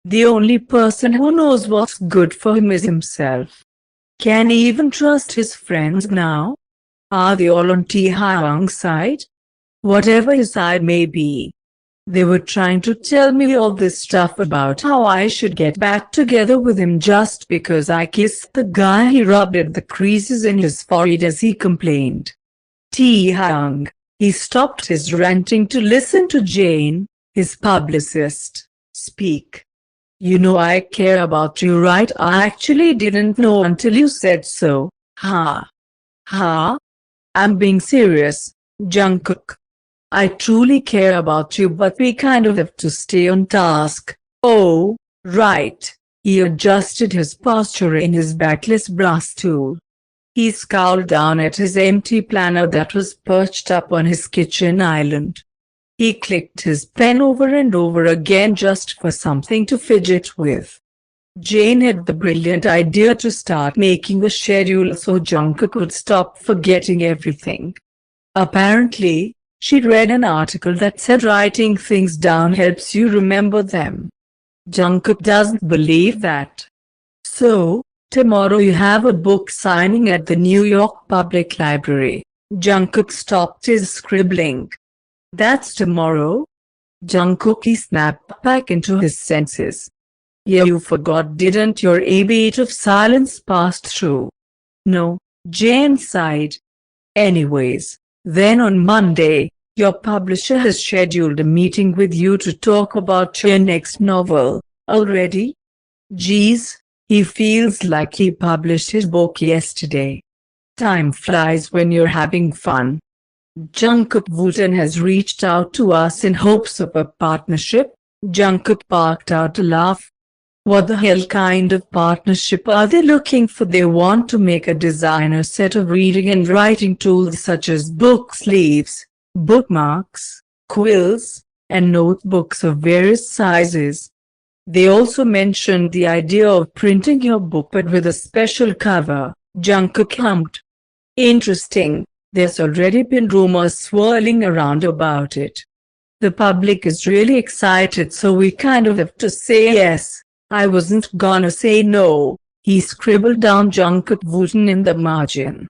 The only person who knows what's good for him is himself. Can he even trust his friends now? Are they all on Taekook's side? Whatever his side may be. They were trying to tell me all this stuff about how I should get back together with him just because I kissed the guy he rubbed at the creases in his forehead as he complained. Taekook. He stopped his ranting to listen to Jane, his publicist, speak. You know I care about you, right? I actually didn't know until you said so. Ha. Ha. I'm being serious, Jungkook. I truly care about you, but we kind of have to stay on task. Oh, right. He adjusted his posture in his backless brass stool. He scowled down at his empty planner that was perched up on his kitchen island. He clicked his pen over and over again just for something to fidget with. Jane had the brilliant idea to start making a schedule so Jungkook would stop forgetting everything. Apparently, she'd read an article that said writing things down helps you remember them. Jungkook doesn't believe that. So, tomorrow you have a book signing at the New York Public Library. Jungkook stopped his scribbling. That's tomorrow? Jungkook snapped back into his senses. Yeah, you forgot, didn't your? A beat of silence passed through. No, Jane sighed. Anyways, then on Monday, your publisher has scheduled a meeting with you to talk about your next novel. Already? Geez, he feels like he published his book yesterday. Time flies when you're having fun. Jungkook Wooten has reached out to us in hopes of a partnership. Jungkook barked out a laugh. What the hell kind of partnership are they looking for? They want to make a designer set of reading and writing tools such as book sleeves, bookmarks, quills, and notebooks of various sizes. They also mentioned the idea of printing your book but with a special cover. Jungkook hummed. Interesting. There's already been rumors swirling around about it. The public is really excited, so we kind of have to say yes. I wasn't gonna say no, he scribbled down Jungkook Wooten in the margin.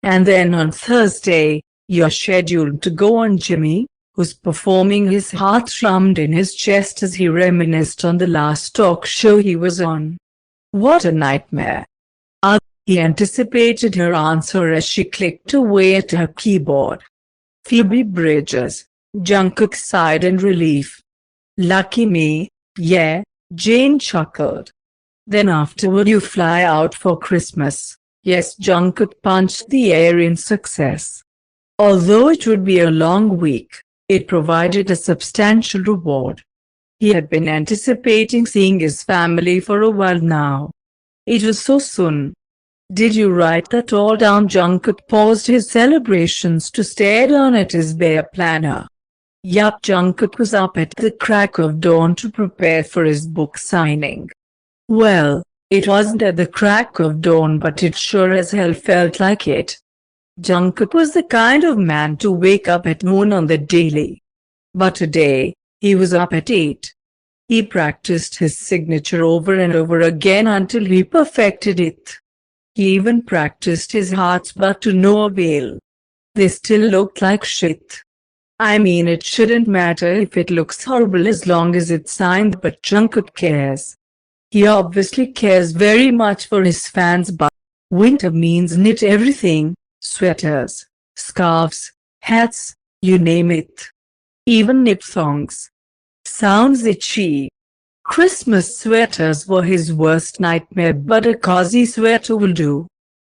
And then on Thursday, you're scheduled to go on. Jimmy, who's performing. His heart thrummed in his chest as he reminisced on the last talk show he was on. What a nightmare. He anticipated her answer as she clicked away at her keyboard. Phoebe Bridgers. Jungkook sighed in relief. Lucky me, yeah, Jane chuckled. Then afterward you fly out for Christmas. Yes, Jungkook punched the air in success. Although it would be a long week, it provided a substantial reward. He had been anticipating seeing his family for a while now. It was so soon. Did you write that all down? Jungkook paused his celebrations to stare down at his bare planner. Yup, Jungkook was up at the crack of dawn to prepare for his book signing. Well, it wasn't at the crack of dawn, but it sure as hell felt like it. Jungkook was the kind of man to wake up at noon on the daily. But today, he was up at 8. He practiced his signature over and over again until he perfected it. He even practiced his hearts, but to no avail. They still looked like shit. I mean, it shouldn't matter if it looks horrible as long as it's signed, but Jungkook cares. He obviously cares very much for his fans, but winter means knit everything, sweaters, scarves, hats, you name it. Even knit thongs. Sounds itchy. Christmas sweaters were his worst nightmare, but a cozy sweater will do.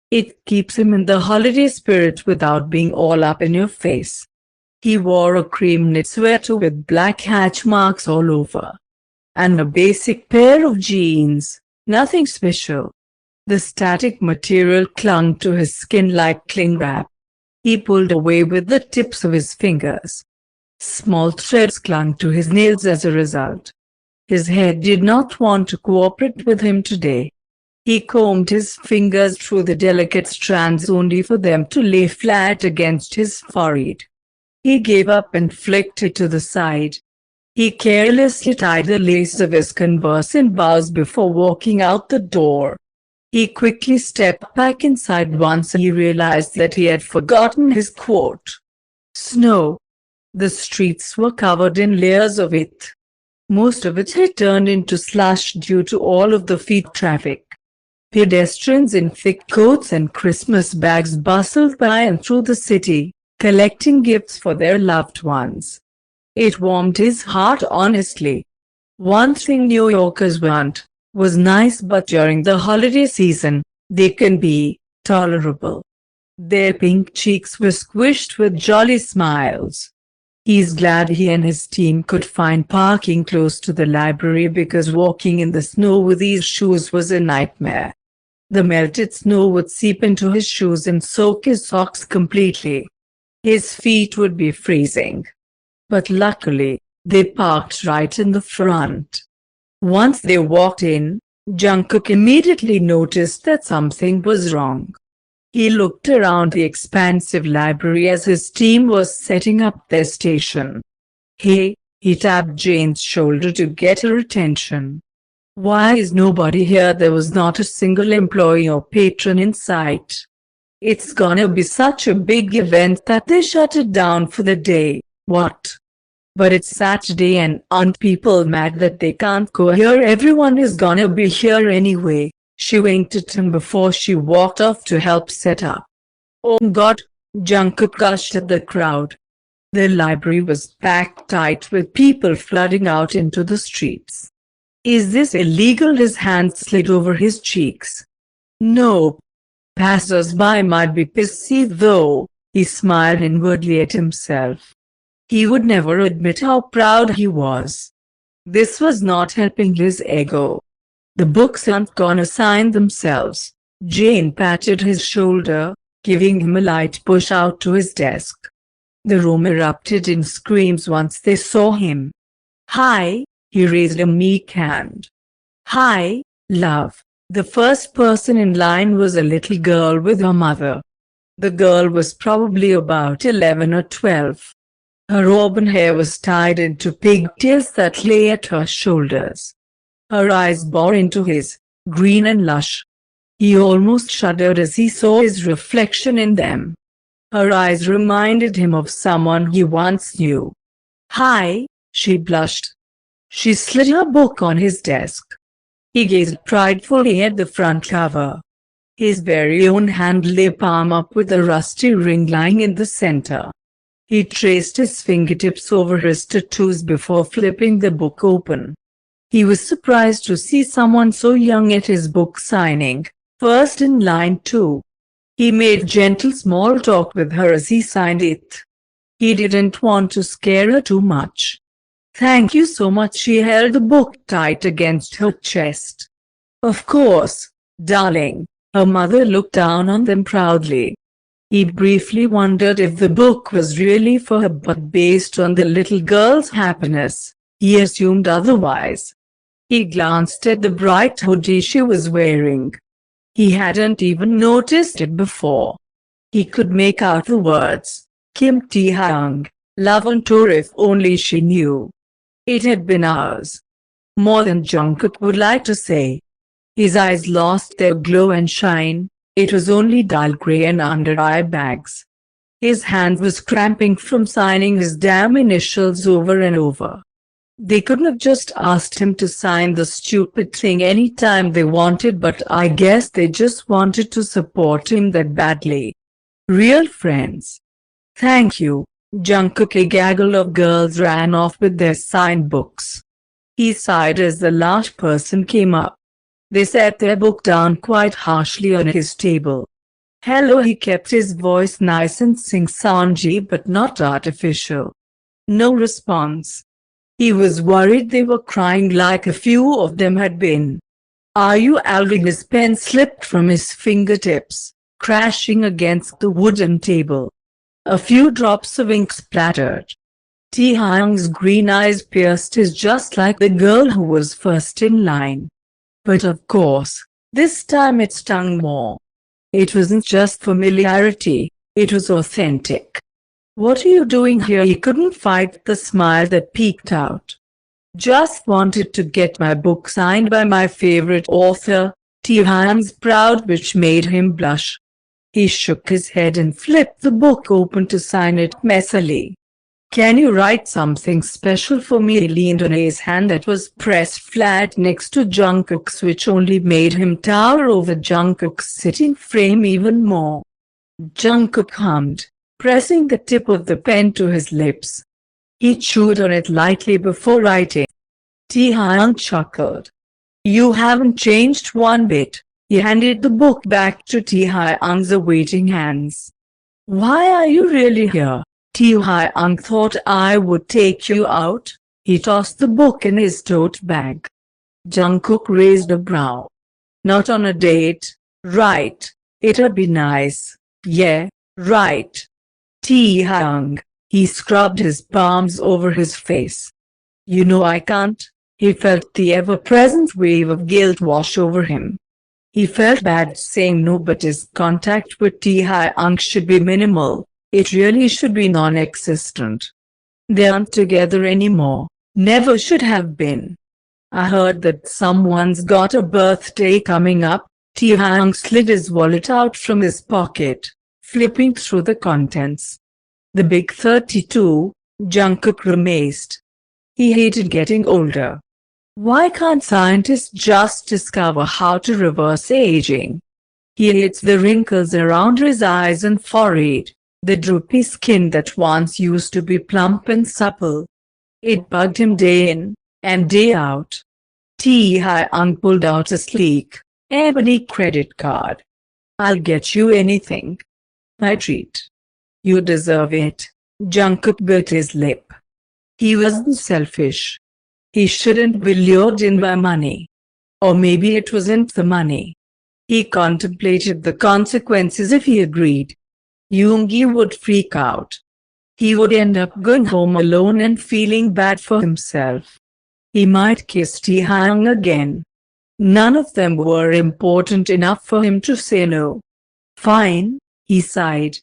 It keeps him in the holiday spirit without being all up in your face. He wore a cream knit sweater with black hatch marks all over. And a basic pair of jeans, nothing special. The static material clung to his skin like cling wrap. He pulled away with the tips of his fingers. Small threads clung to his nails as a result. His head did not want to cooperate with him today. He combed his fingers through the delicate strands only for them to lay flat against his forehead. He gave up and flicked it to the side. He carelessly tied the lace of his Converse in bows before walking out the door. He quickly stepped back inside once he realized that he had forgotten his coat. Snow. The streets were covered in layers of it. Most of it had turned into slush due to all of the feet traffic. Pedestrians in thick coats and Christmas bags bustled by and through the city, collecting gifts for their loved ones. It warmed his heart honestly. One thing New Yorkers want was nice, but during the holiday season, they can be tolerable. Their pink cheeks were squished with jolly smiles. He's glad he and his team could find parking close to the library because walking in the snow with these shoes was a nightmare. The melted snow would seep into his shoes and soak his socks completely. His feet would be freezing. But luckily, they parked right in the front. Once they walked in, Jungkook immediately noticed that something was wrong. He looked around the expansive library as his team was setting up their station. Hey, he tapped Jane's shoulder to get her attention. Why is nobody here? There was not a single employee or patron in sight. It's gonna be such a big event that they shut it down for the day. What? But it's Saturday and aren't people mad that they can't go here? Everyone is gonna be here anyway. She winked at him before she walked off to help set up. Oh God, Jungkook gushed at the crowd. The library was packed tight with people flooding out into the streets. Is this illegal? His hand slid over his cheeks. Nope. Passers-by might be pissy though. He smiled inwardly at himself. He would never admit how proud he was. This was not helping his ego. The books aren't gonna sign themselves. Jane patted his shoulder, giving him a light push out to his desk. The room erupted in screams once they saw him. Hi, he raised a meek hand. Hi, love. The first person in line was a little girl with her mother. The girl was probably about 11 or 12. Her auburn hair was tied into pigtails that lay at her shoulders. Her eyes bored into his, green and lush. He almost shuddered as he saw his reflection in them. Her eyes reminded him of someone he once knew. Hi, she blushed. She slid her book on his desk. He gazed pridefully at the front cover. His very own hand lay palm up with a rusty ring lying in the center. He traced his fingertips over his tattoos before flipping the book open. He was surprised to see someone so young at his book signing, first in line too. He made gentle small talk with her as he signed it. He didn't want to scare her too much. Thank you so much. She held the book tight against her chest. Of course, darling. Her mother looked down on them proudly. He briefly wondered if the book was really for her, but based on the little girl's happiness, he assumed otherwise. He glanced at the bright hoodie she was wearing. He hadn't even noticed it before. He could make out the words, Kim Tae-hyung, love on tour, if only she knew. It had been hours. More than Jungkook would like to say. His eyes lost their glow and shine. It was only dull gray and under eye bags. His hand was cramping from signing his damn initials over and over. They couldn't have just asked him to sign the stupid thing anytime they wanted, but I guess they just wanted to support him that badly. Real friends. Thank you, Jungkook. A gaggle of girls ran off with their signed books. He sighed as the last person came up. They set their book down quite harshly on his table. Hello, he kept his voice nice and sing-songy but not artificial. No response. He was worried they were crying like a few of them had been. Are you Alvin? His pen slipped from his fingertips, crashing against the wooden table. A few drops of ink splattered. Tae-hyung's green eyes pierced his just like the girl who was first in line. But of course, this time it stung more. It wasn't just familiarity, it was authentic. What are you doing here? He couldn't fight the smile that peeked out. Just wanted to get my book signed by my favorite author. Taekook's proud which made him blush. He shook his head and flipped the book open to sign it messily. Can you write something special for me? He leaned on his hand that was pressed flat next to Jungkook's, which only made him tower over Jungkook's sitting frame even more. Jungkook hummed, pressing the tip of the pen to his lips. He chewed on it lightly before writing. Taekook chuckled. You haven't changed one bit. He handed the book back to Taekook's awaiting hands. Why are you really here? Taekook thought I would take you out. He tossed the book in his tote bag. Jungkook raised a brow. Not on a date, right? It'd be nice. Yeah, right. Taekook. He scrubbed his palms over his face. You know I can't. He felt the ever-present wave of guilt wash over him. He felt bad saying no, but his contact with Taekook should be minimal. It really should be non-existent. They aren't together anymore. Never should have been. I heard that someone's got a birthday coming up. Taekook slid his wallet out from his pocket, flipping through the contents. The big 32, Jungkook grimaced. He hated getting older. Why can't scientists just discover how to reverse aging? He hates the wrinkles around his eyes and forehead. The droopy skin that once used to be plump and supple. It bugged him day in and day out. Taekook pulled out a sleek, ebony credit card. I'll get you anything. My treat. You deserve it. Jungkook bit his lip. He wasn't selfish. He shouldn't be lured in by money. Or maybe it wasn't the money. He contemplated the consequences if he agreed. Yoongi would freak out. He would end up going home alone and feeling bad for himself. He might kiss Taekook again. None of them were important enough for him to say no. Fine, he sighed.